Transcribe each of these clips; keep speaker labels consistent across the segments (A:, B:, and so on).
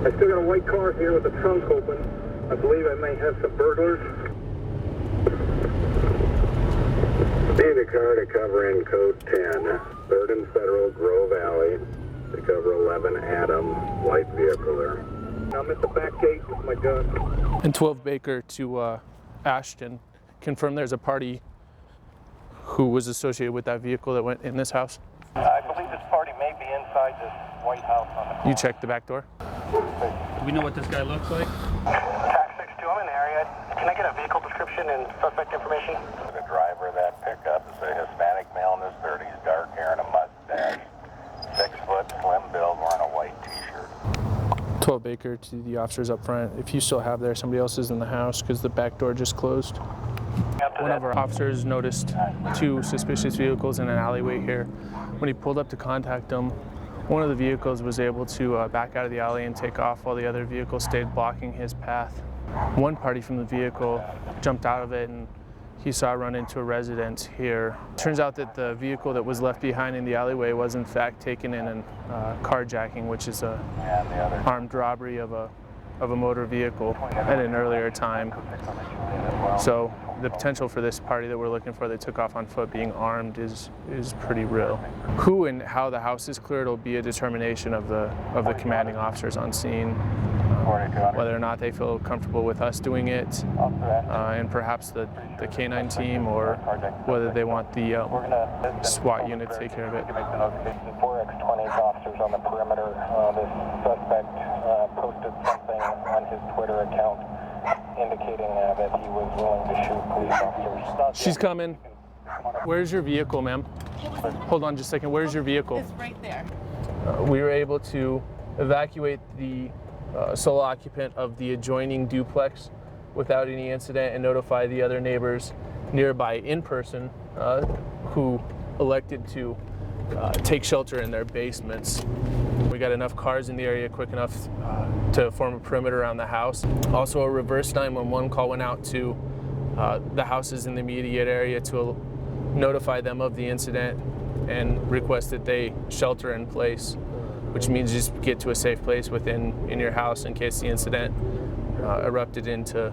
A: I still got a white car here with the trunk open. I believe I may have some burglars. Need a car to cover in code 10, 3rd and Federal, Grove Alley, to cover 11 Adam, light vehicle there. I'm at the back gate with my gun.
B: And 12 Baker to Ashton, confirm there's a party who was associated with that vehicle that went in this house?
A: I believe this party may be inside this White House on the corner.
B: You checked the back door?
C: Do we know what this guy looks like?
A: Tax 62, I'm in the area. Can I get a vehicle description and suspect information?
D: The driver of that pickup is a Hispanic male in his 30s, dark hair and a mustache. 6 foot, slim build, wearing a white t-shirt.
B: 12 Baker to the officers up front. If you still have there, somebody else is in the house because the back door just closed. One of our officers noticed 2 suspicious vehicles in an alleyway here. When he pulled up to contact them, one of the vehicles was able to back out of the alley and take off while the other vehicle stayed blocking his path. One party from the vehicle jumped out of it and he saw it run into a residence here. Turns out that the vehicle that was left behind in the alleyway was in fact taken in a carjacking, which is a armed robbery of a motor vehicle at an earlier time. So the potential for this party that we're looking for that took off on foot being armed is pretty real. Who and how the house is cleared will be a determination of the commanding officers on scene, whether or not they feel comfortable with us doing it, and perhaps the K-9 team, or whether they want the SWAT unit to take care of it.
A: 4X20 officers on the perimeter. This suspect posted something on his Twitter account indicating that he was willing to shoot police officers.
B: She's coming. Where's your vehicle, ma'am? Hold on just a second. Where's your vehicle?
E: It's right there.
B: We were able to evacuate the sole occupant of the adjoining duplex without any incident and notify the other neighbors nearby in person who elected to take shelter in their basements. We got enough cars in the area quick enough to form a perimeter around the house. Also, a reverse 911 call went out to the houses in the immediate area to notify them of the incident and request that they shelter in place, which means just get to a safe place in your house in case the incident erupted into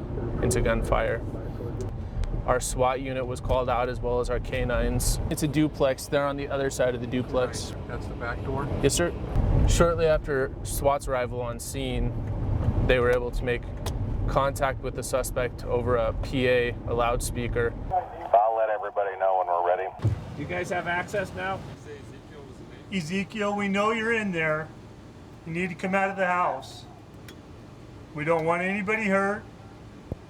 B: gunfire. Our SWAT unit was called out as well as our K-9s. It's a duplex. They're on the other side of the duplex.
F: That's the back door?
B: Yes, sir. Shortly after SWAT's arrival on scene, they were able to make contact with the suspect over a PA, a loudspeaker.
D: I'll let everybody know when we're ready.
C: You guys have access now?
G: Ezekiel, we know you're in there. You need to come out of the house. We don't want anybody hurt.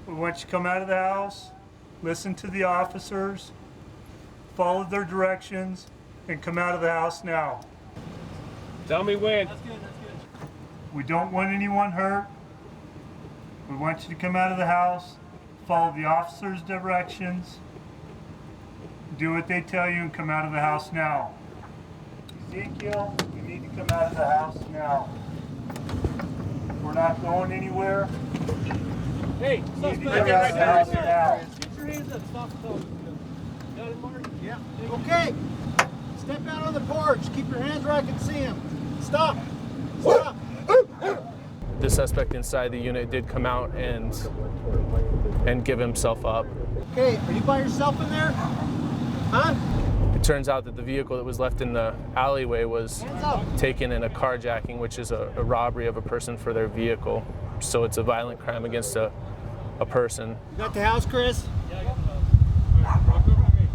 G: We want you to come out of the house, listen to the officers, follow their directions, and come out of the house now.
C: Tell me when.
G: We don't want anyone hurt. We want you to come out of the house, follow the officers' directions, do what they tell you, and come out of the house now. Ezekiel, you need to come out of the house now. We're not going anywhere.
C: Hey,
G: You need to come out of the house now.
C: Get your hands up. Stop the phone. Got it, Mark?
H: Yeah. Okay. Step out on the porch. Keep your hands where I can see him. Stop. Stop.
B: The suspect inside the unit did come out and give himself up.
H: Okay, are you by yourself in there? Huh?
B: It turns out that the vehicle that was left in the alleyway was
H: Hands up.
B: taken in a carjacking, which is a robbery of a person for their vehicle. So it's a violent crime against a person.
H: You got the house, Chris?
C: Yeah, I got the house. Walk over to me.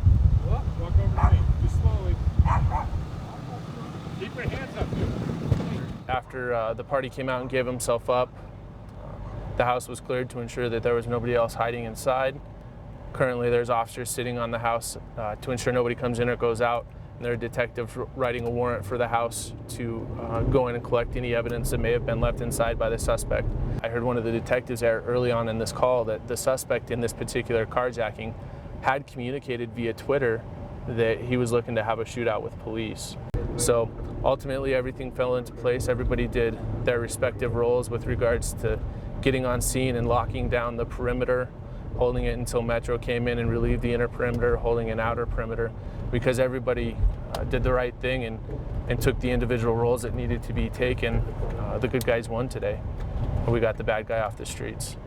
C: What? Walk over to me. Just slowly. Keep your hands up, dude.
B: After the party came out and gave himself up, the house was cleared to ensure that there was nobody else hiding inside. Currently, there's officers sitting on the house to ensure nobody comes in or goes out, and there are detectives writing a warrant for the house to go in and collect any evidence that may have been left inside by the suspect. I heard one of the detectives there early on in this call that the suspect in this particular carjacking had communicated via Twitter that he was looking to have a shootout with police. So ultimately, everything fell into place. Everybody did their respective roles with regards to getting on scene and locking down the perimeter, holding it until Metro came in and relieved the inner perimeter, holding an outer perimeter, because everybody did the right thing and and took the individual roles that needed to be taken. The good guys won today. We got the bad guy off the streets.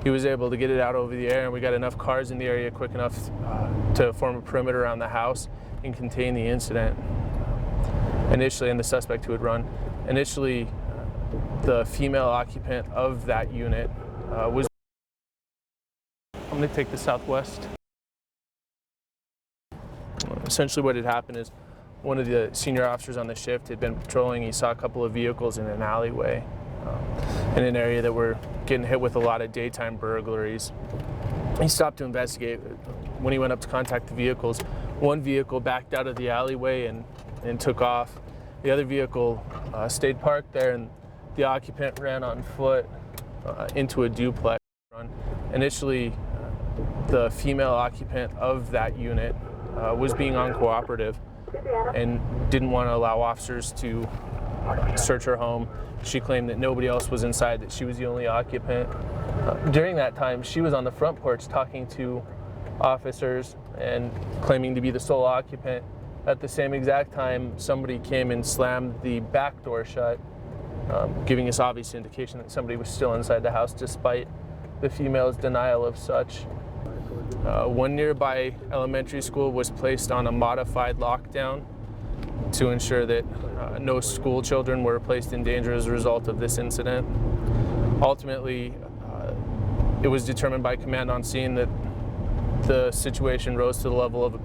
B: He was able to get it out over the air, and we got enough cars in the area quick enough to form a perimeter around the house and contain the incident. Initially, and the suspect who had run, initially the female occupant of that unit was. I'm going to take the southwest. Essentially what had happened is one of the senior officers on the shift had been patrolling. He saw a couple of vehicles in an alleyway in an area that were getting hit with a lot of daytime burglaries. He stopped to investigate. When he went up to contact the vehicles, one vehicle backed out of the alleyway and took off. The other vehicle stayed parked there, and the occupant ran on foot into a duplex. Initially, the female occupant of that unit was being uncooperative and didn't want to allow officers to search her home. She claimed that nobody else was inside, that she was the only occupant. During that time, she was on the front porch talking to officers and claiming to be the sole occupant. At the same exact time, somebody came and slammed the back door shut, giving us obvious indication that somebody was still inside the house despite the female's denial of such. One nearby elementary school was placed on a modified lockdown to ensure that no school children were placed in danger as a result of this incident. Ultimately, it was determined by command on scene that the situation rose to the level of a